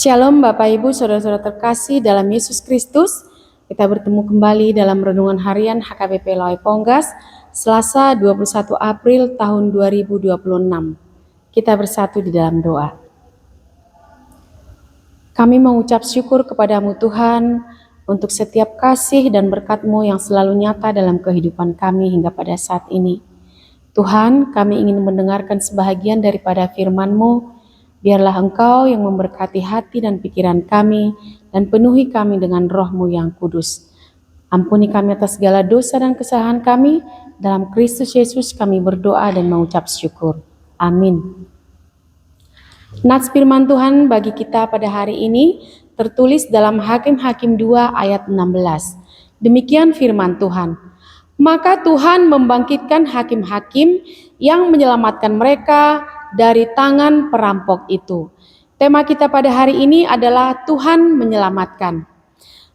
Shalom Bapak Ibu Saudara-saudara terkasih dalam Yesus Kristus. Kita bertemu kembali dalam renungan harian HKBP Lawai Ponggas, Selasa 21 April tahun 2026. Kita bersatu di dalam doa. Kami mengucap syukur kepadamu Tuhan untuk setiap kasih dan berkat-Mu yang selalu nyata dalam kehidupan kami hingga pada saat ini. Tuhan, kami ingin mendengarkan sebahagian daripada firman-Mu. Biarlah Engkau yang memberkati hati dan pikiran kami dan penuhi kami dengan Roh-Mu yang kudus. Ampuni kami atas segala dosa dan kesalahan kami. Dalam Kristus Yesus kami berdoa dan mengucap syukur. Amin. Nats firman Tuhan bagi kita pada hari ini tertulis dalam Hakim-Hakim 2 ayat 16. Demikian firman Tuhan. Maka Tuhan membangkitkan hakim-hakim yang menyelamatkan mereka dari tangan perampok itu. Tema kita pada hari ini adalah Tuhan menyelamatkan.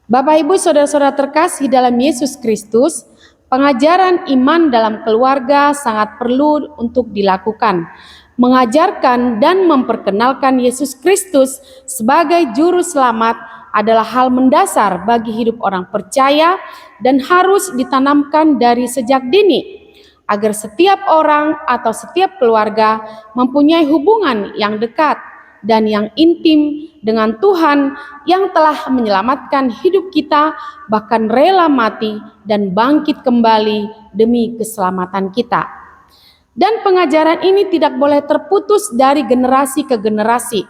Bapak Ibu Saudara-saudara terkasih dalam Yesus Kristus, pengajaran iman dalam keluarga sangat perlu untuk dilakukan. Mengajarkan dan memperkenalkan Yesus Kristus sebagai juru selamat adalah hal mendasar bagi hidup orang percaya dan harus ditanamkan dari sejak dini, agar setiap orang atau setiap keluarga mempunyai hubungan yang dekat dan yang intim dengan Tuhan yang telah menyelamatkan hidup kita, bahkan rela mati dan bangkit kembali demi keselamatan kita. Dan pengajaran ini tidak boleh terputus dari generasi ke generasi,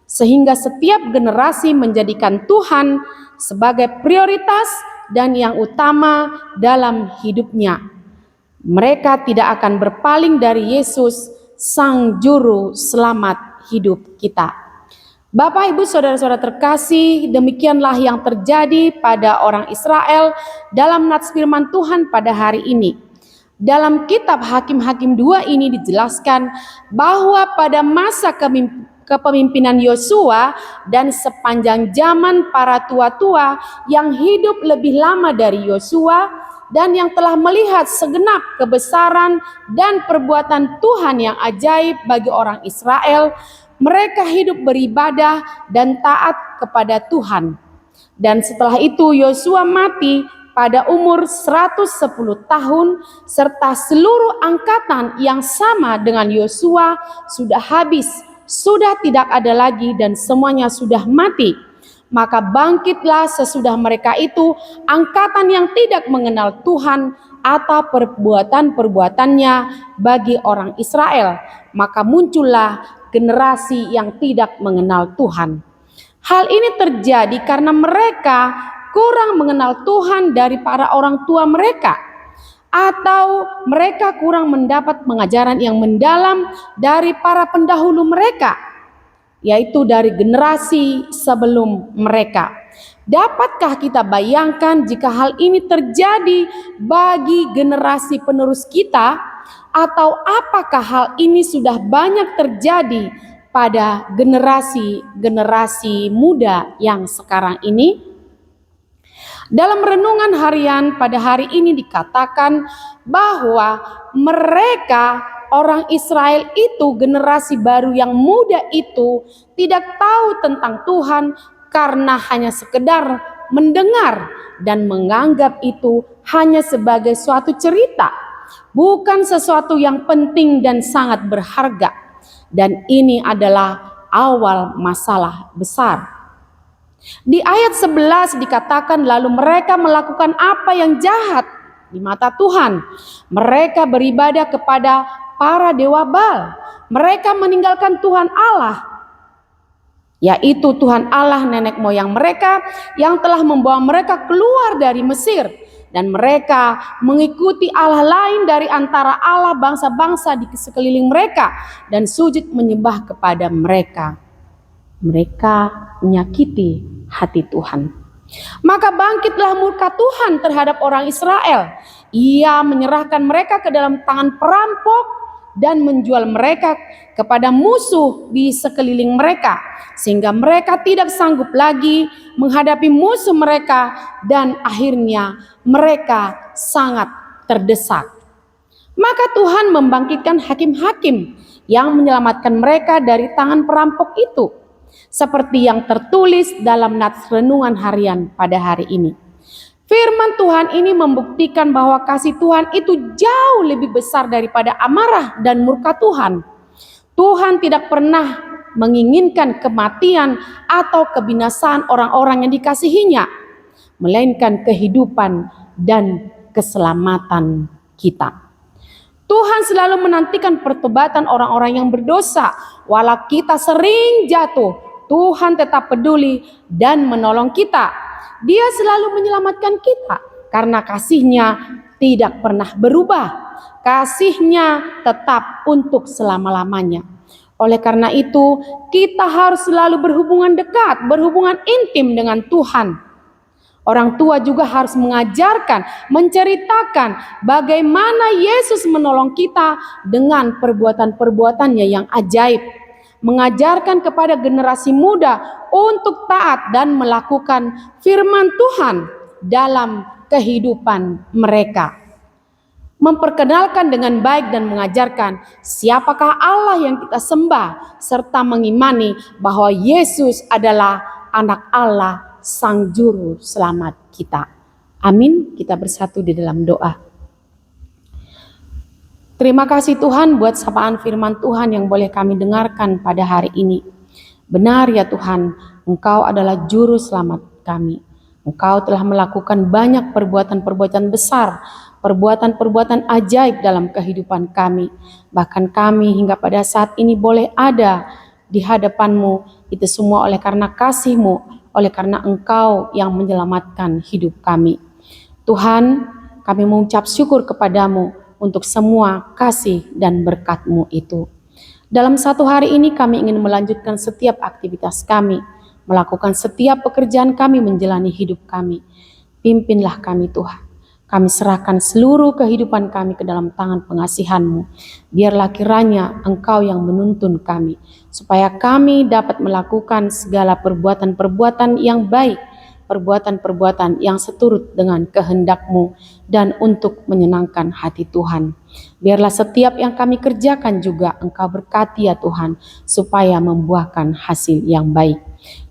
sehingga setiap generasi menjadikan Tuhan sebagai prioritas dan yang utama dalam hidupnya. Mereka tidak akan berpaling dari Yesus, Sang Juru Selamat hidup kita. Bapak, Ibu, Saudara-saudara terkasih, demikianlah yang terjadi pada orang Israel dalam nats firman Tuhan pada hari ini. Dalam kitab Hakim-Hakim 2 ini dijelaskan bahwa pada masa kepemimpinan Yosua dan sepanjang zaman para tua-tua yang hidup lebih lama dari Yosua, dan yang telah melihat segenap kebesaran dan perbuatan Tuhan yang ajaib bagi orang Israel, mereka hidup beribadah dan taat kepada Tuhan. Dan setelah itu Yosua mati pada umur 110 tahun, serta seluruh angkatan yang sama dengan Yosua sudah habis, sudah tidak ada lagi dan semuanya sudah mati. Maka bangkitlah sesudah mereka itu angkatan yang tidak mengenal Tuhan atau perbuatan-perbuatannya bagi orang Israel. Maka muncullah generasi yang tidak mengenal Tuhan. Hal ini terjadi karena mereka kurang mengenal Tuhan dari para orang tua mereka, atau mereka kurang mendapat pengajaran yang mendalam dari para pendahulu mereka, yaitu dari generasi sebelum mereka. Dapatkah kita bayangkan jika hal ini terjadi bagi generasi penerus kita, atau apakah hal ini sudah banyak terjadi pada generasi muda yang sekarang ini? Dalam renungan harian pada hari ini dikatakan bahwa mereka, orang Israel itu, generasi baru yang muda itu, tidak tahu tentang Tuhan karena hanya sekedar mendengar dan menganggap itu hanya sebagai suatu cerita, bukan sesuatu yang penting dan sangat berharga. Dan ini adalah awal masalah besar. Di ayat 11 dikatakan, lalu mereka melakukan apa yang jahat di mata Tuhan. Mereka beribadah kepada para dewa Baal. Mereka meninggalkan Tuhan Allah, yaitu Tuhan Allah nenek moyang mereka yang telah membawa mereka keluar dari Mesir. Dan mereka mengikuti Allah lain dari antara Allah bangsa-bangsa di sekeliling mereka dan sujud menyembah kepada mereka. Mereka menyakiti hati Tuhan. Maka bangkitlah murka Tuhan terhadap orang Israel. Ia menyerahkan mereka ke dalam tangan perampok dan menjual mereka kepada musuh di sekeliling mereka, sehingga mereka tidak sanggup lagi menghadapi musuh mereka, dan akhirnya mereka sangat terdesak. Maka Tuhan membangkitkan hakim-hakim yang menyelamatkan mereka dari tangan perampok itu. seperti yang tertulis dalam nats renungan harian pada hari ini. Firman Tuhan ini membuktikan bahwa kasih Tuhan itu jauh lebih besar daripada amarah dan murka Tuhan. Tuhan tidak pernah menginginkan kematian atau kebinasaan orang-orang yang dikasihinya, melainkan kehidupan dan keselamatan kita. Tuhan selalu menantikan pertobatan orang-orang yang berdosa. Walau kita sering jatuh, Tuhan tetap peduli dan menolong kita. Dia selalu menyelamatkan kita karena kasih-Nya tidak pernah berubah. Kasih-Nya tetap untuk selama-lamanya. Oleh karena itu, kita harus selalu berhubungan dekat, berhubungan intim dengan Tuhan. Orang tua juga harus mengajarkan, menceritakan bagaimana Yesus menolong kita dengan perbuatan-perbuatannya yang ajaib. Mengajarkan kepada generasi muda untuk taat dan melakukan firman Tuhan dalam kehidupan mereka. Memperkenalkan dengan baik dan mengajarkan siapakah Allah yang kita sembah, serta mengimani bahwa Yesus adalah anak Allah, Sang Juru Selamat kita. Amin. Kita bersatu di dalam doa. Terima kasih Tuhan buat sapaan firman Tuhan yang boleh kami dengarkan pada hari ini. Benar ya Tuhan, Engkau adalah Juru Selamat kami. Engkau telah melakukan banyak perbuatan-perbuatan besar, perbuatan-perbuatan ajaib dalam kehidupan kami. Bahkan kami hingga pada saat ini boleh ada di hadapan-Mu. Itu semua oleh karena kasih-Mu, oleh karena Engkau yang menyelamatkan hidup kami. Tuhan, kami mengucap syukur kepadamu untuk semua kasih dan berkat-Mu itu. Dalam satu hari ini kami ingin melanjutkan setiap aktivitas kami, melakukan setiap pekerjaan kami, menjalani hidup kami. Pimpinlah kami Tuhan. Kami serahkan seluruh kehidupan kami ke dalam tangan pengasihan-Mu. Biarlah kiranya Engkau yang menuntun kami, supaya kami dapat melakukan segala perbuatan-perbuatan yang baik, perbuatan-perbuatan yang seturut dengan kehendak-Mu dan untuk menyenangkan hati Tuhan. Biarlah setiap yang kami kerjakan juga Engkau berkati ya Tuhan, supaya membuahkan hasil yang baik.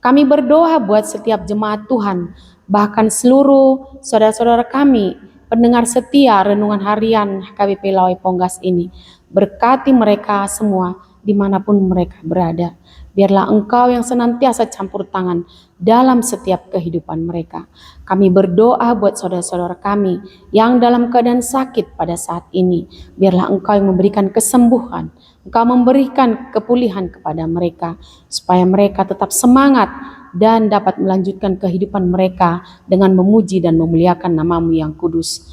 Kami berdoa buat setiap jemaat Tuhan, bahkan seluruh saudara-saudara kami, pendengar setia renungan harian KBP Lawai Ponggas ini. Berkati mereka semua dimanapun mereka berada. Biarlah Engkau yang senantiasa campur tangan dalam setiap kehidupan mereka. Kami berdoa buat saudara-saudara kami yang dalam keadaan sakit pada saat ini. Biarlah Engkau yang memberikan kesembuhan. Engkau memberikan kepulihan kepada mereka, supaya mereka tetap semangat dan dapat melanjutkan kehidupan mereka dengan memuji dan memuliakan nama-Mu yang kudus.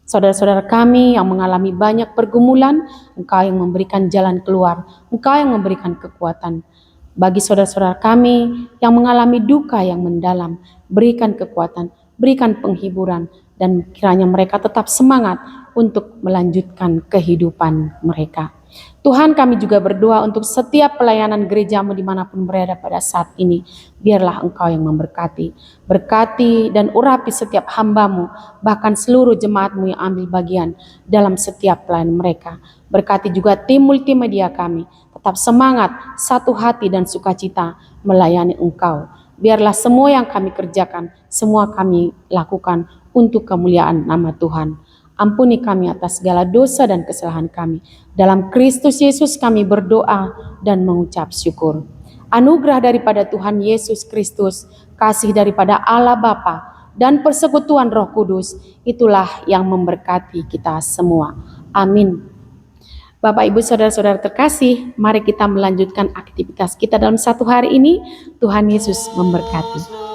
Saudara-saudara kami yang mengalami banyak pergumulan, Engkau yang memberikan jalan keluar, Engkau yang memberikan kekuatan. Bagi saudara-saudara kami yang mengalami duka yang mendalam, berikan kekuatan, berikan penghiburan, dan kiranya mereka tetap semangat untuk melanjutkan kehidupan mereka. Tuhan, kami juga berdoa untuk setiap pelayanan gereja-Mu dimanapun berada pada saat ini. Biarlah Engkau yang memberkati. Berkati dan urapi setiap hamba-Mu, bahkan seluruh jemaat-Mu yang ambil bagian dalam setiap pelayanan mereka. Berkati juga tim multimedia kami, tetap semangat, satu hati dan sukacita melayani Engkau. Biarlah semua yang kami kerjakan, semua kami lakukan untuk kemuliaan nama Tuhan. Ampuni kami atas segala dosa dan kesalahan kami. Dalam Kristus Yesus kami berdoa dan mengucap syukur. Anugerah daripada Tuhan Yesus Kristus, kasih daripada Allah Bapa, dan persekutuan Roh Kudus, itulah yang memberkati kita semua. Amin. Bapak, Ibu, Saudara-saudara terkasih, mari kita melanjutkan aktivitas kita dalam satu hari ini. Tuhan Yesus memberkati.